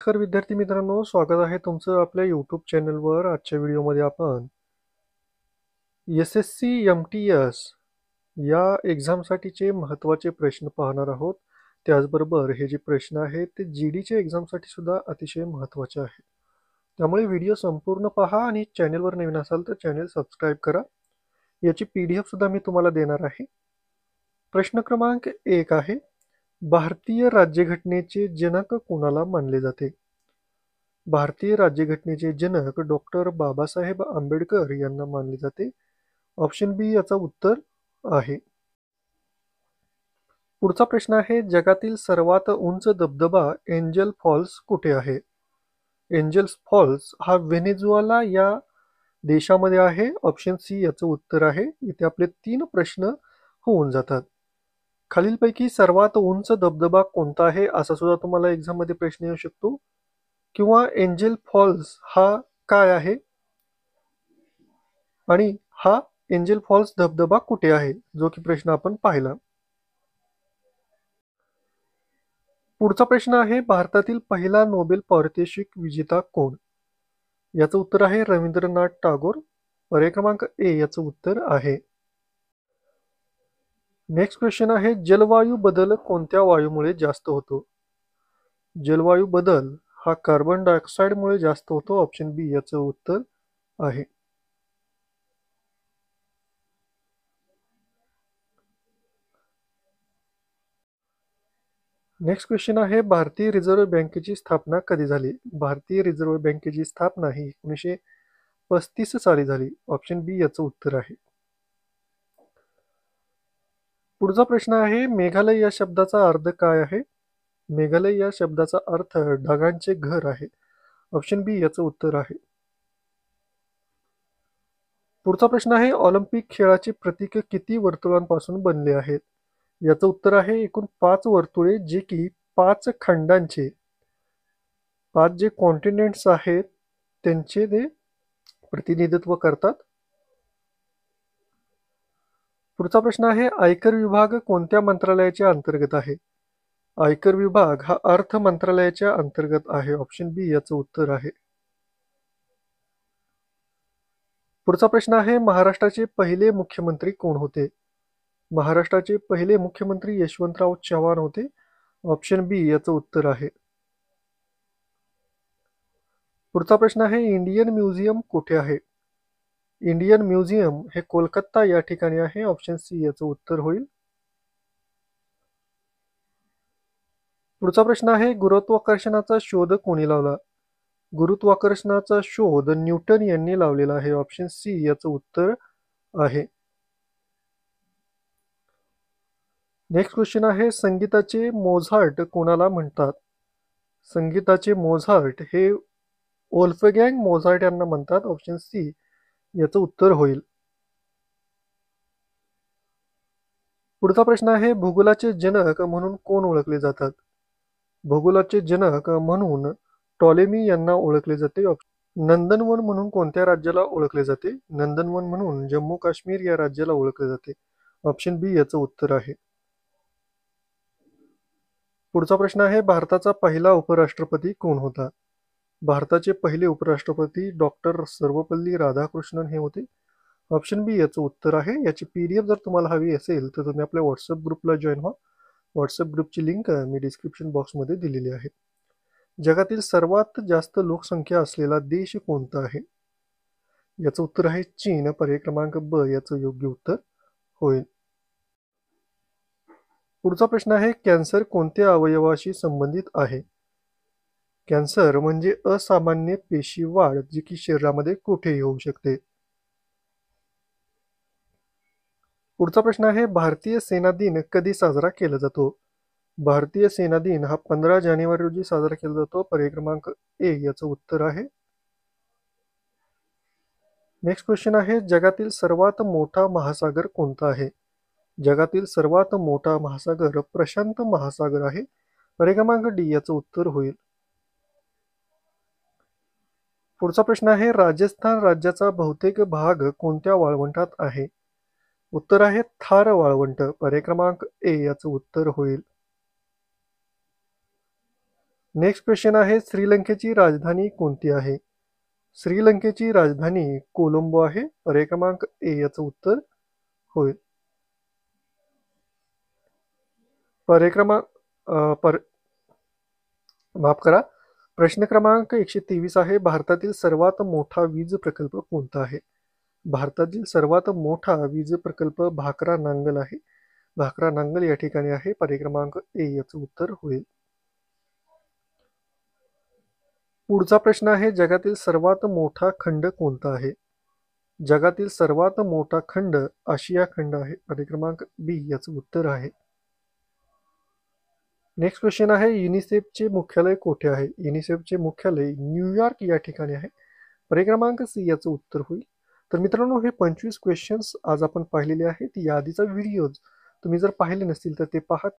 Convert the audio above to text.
नमस्कार विद्यार्थी मित्रांनो, स्वागत आहे तुमचं आपल्या यूट्यूब चॅनलवर। आजच्या व्हिडिओमध्ये आपण SSC MTS या एक्झामसाठीचे महत्त्वाचे प्रश्न पाहणार आहोत। त्याचबरोबर हे जे प्रश्न आहेत ते GDच्या एक्झामसाठी सुद्धा अतिशय महत्त्वाचे आहेत। त्यामुळे व्हिडिओ संपूर्ण पहा आणि चॅनलवर नवीन असाल तर चॅनल सबस्क्राईब करा। याची PDF सुद्धा मी तुम्हाला देणार आहे। प्रश्न क्रमांक 1 आहे, भारतीय राज्यघटनेचे जनक कोणाला मानले जाते? भारतीय राज्यघटनेचे जनक डॉक्टर बाबासाहेब आंबेडकर यांना मानले जाते। ऑप्शन बी याचा उत्तर आहे। पुढचा प्रश्न आहे, जगातील सर्वात उंच धबधबा एंजल फॉल्स कुठे आहे? एंजल फॉल्स हा व्हेनेझुएला या देशामध्ये आहे। ऑप्शन सी याचं उत्तर आहे। इथे आपले 3 प्रश्न होऊन जातात। खालीलपैकी सर्वात उंच धबधबा कोणता आहे असा सुद्धा तुम्हाला एक्झाम मध्ये प्रश्न येऊ शकतो, किंवा एंजल फॉल्स हा काय आहे आणि हा एंजल फॉल्स धबधबा कुठे आहे, जो की प्रश्न आपण पाहिला। पुढचा प्रश्न आहे, भारतातील पहिला नोबेल पारितोषिक विजेता कोण? याचं उत्तर आहे रवींद्रनाथ टागोर। पर्याय क्रमांक ए याचं उत्तर आहे। नेक्स्ट क्वेश्चन आहे, जलवायू बदल कोणत्या वायूमुळे जास्त होतो? जलवायू बदल हा कार्बन डायऑक्साईडमुळे जास्त होतो। ऑप्शन बी याचं उत्तर आहे। नेक्स्ट क्वेश्चन आहे, भारतीय रिझर्व्ह बँकेची स्थापना कधी झाली? भारतीय रिझर्व्ह बँकेची स्थापना ही 1935 साली झाली। ऑप्शन बी याचं उत्तर आहे। पुढचा प्रश्न आहे, मेघालय या शब्दाचा अर्थ काय आहे? मेघालय या शब्दाचा अर्थ ढगांचे घर आहे। ऑप्शन बी याचं उत्तर आहे। पुढचा प्रश्न आहे, ऑलिम्पिक खेळाचे प्रतीक किती वर्तुळांपासून बनले आहेत? याचं उत्तर आहे एकूण 5 वर्तुळे, जे की 5 खंडांचे 5 जे कॉन्टिनेंट्स आहेत त्यांचे ते प्रतिनिधित्व करतात। पुढचा प्रश्न आहे, आयकर विभाग कोणत्या मंत्रालयाच्या अंतर्गत आहे? आयकर विभाग हा अर्थ मंत्रालयाच्या अंतर्गत आहे। ऑप्शन बी याचं उत्तर आहे। पुढचा प्रश्न आहे, महाराष्ट्राचे पहिले मुख्यमंत्री कोण होते? महाराष्ट्राचे पहिले मुख्यमंत्री यशवंतराव चव्हाण होते। ऑप्शन बी याचं उत्तर आहे। पुढचा प्रश्न आहे, इंडियन म्युझियम कुठे आहे? इंडियन म्युझियम हे कोलकाता या ठिकाणी आहे। ऑप्शन सी याचं उत्तर होईल। पुढचा प्रश्न आहे, गुरुत्वाकर्षणाचा शोध कोणी लावला? गुरुत्वाकर्षणाचा शोध न्यूटन यांनी लावलेला आहे। ऑप्शन सी याचं उत्तर आहे। नेक्स्ट क्वेश्चन आहे, संगीताचे मोझार्ट कोणाला म्हणतात? संगीताचे मोझार्ट हे वोल्फगँग मोझार्ट यांना म्हणतात। ऑप्शन सी याचं उत्तर होईल। पुढचा प्रश्न आहे, भूगोलाचे जनक म्हणून कोण ओळखले जातात? भूगोलाचे जनक म्हणून टॉलेमी यांना ओळखले जाते। नंदनवन म्हणून कोणत्या राज्याला ओळखले जाते? नंदनवन म्हणून जम्मू काश्मीर या राज्याला ओळखले जाते। ऑप्शन बी याचं उत्तर आहे। पुढचा प्रश्न आहे, भारताचा पहिला उपराष्ट्रपती कोण होता? भारताचे पहिले उपराष्ट्रपती डॉक्टर सर्वपल्ली राधाकृष्णन हे होते। ऑप्शन बी याचं उत्तर आहे। याची PDF जर तुम्हाला हवी असेल तर तुम्ही आपल्या व्हॉट्सअप ग्रुपला जॉईन व्हा। व्हॉट्सअप ग्रुपची लिंक मी डिस्क्रिप्शन बॉक्समध्ये दिलेली आहे। जगातील सर्वात जास्त लोकसंख्या असलेला देश कोणता आहे? याचं उत्तर आहे चीन। पर्याय क्रमांक ब याचं योग्य उत्तर होईल। पुढचा प्रश्न आहे, कॅन्सर कोणत्या अवयवाशी संबंधित आहे? कॅन्सर म्हणजे असामान्य पेशी वाढ, जी की शरीरामध्ये कुठेही होऊ शकते। पुढचा प्रश्न आहे, भारतीय सेना दिन कधी साजरा केला जातो? भारतीय सेना दिन हा 15 जानेवारी रोजी साजरा केला जातो। पर्याय क्रमांक ए याचं उत्तर आहे। नेक्स्ट क्वेश्चन आहे, जगातील सर्वात मोठा महासागर कोणता आहे? जगातील सर्वात मोठा महासागर प्रशांत महासागर आहे। पर्याय क्रमांक डी याचं उत्तर होईल। पुढचा प्रश्न आहे, राजस्थान राज्याचा बहुतेक भाग कोणत्या वाळवंटात आहे? उत्तर आहे थार वाळवंट। पर्याय क्रमांक ए याचं उत्तर होईल। नेक्स्ट क्वेश्चन आहे, श्रीलंकेची राजधानी कोणती आहे? श्रीलंकेची राजधानी कोलंबो आहे. पर्याय क्रमांक ए याचं उत्तर होईल. पर्याय क्रमांक माफ करा, प्रश्न क्रमांक 123 आहे, भारतातील सर्वात मोठा वीज प्रकल्प कोणता आहे? भारतातील सर्वात मोठा वीज प्रकल्प भाकरा नांगल आहे. भाकरा नांगल या ठिकाणी आहे. पर्याय क्रमांक ए याचं उत्तर होईल. पुढचा प्रश्न आहे, जगातील सर्वात मोठा खंड कोणता आहे? जगातील सर्वात मोठा खंड आशिया खंड आहे. पर्याय क्रमांक बी याचं उत्तर आहे. नेक्स्ट क्वेश्चन आहे, युनिसेफचे मुख्यालय कोठे आहे? युनिसेफचे मुख्यालय न्यूयॉर्क या ठिकाणी आहे. पर्याय क्रमांक सी याचं उत्तर होईल. तर मित्रांनो, हे 25 क्वेश्चन्स आज आपण पाहिलेले आहेत. याआधीचा व्हिडिओज तुम्ही जर पाहिले नसतील तर ते पहा.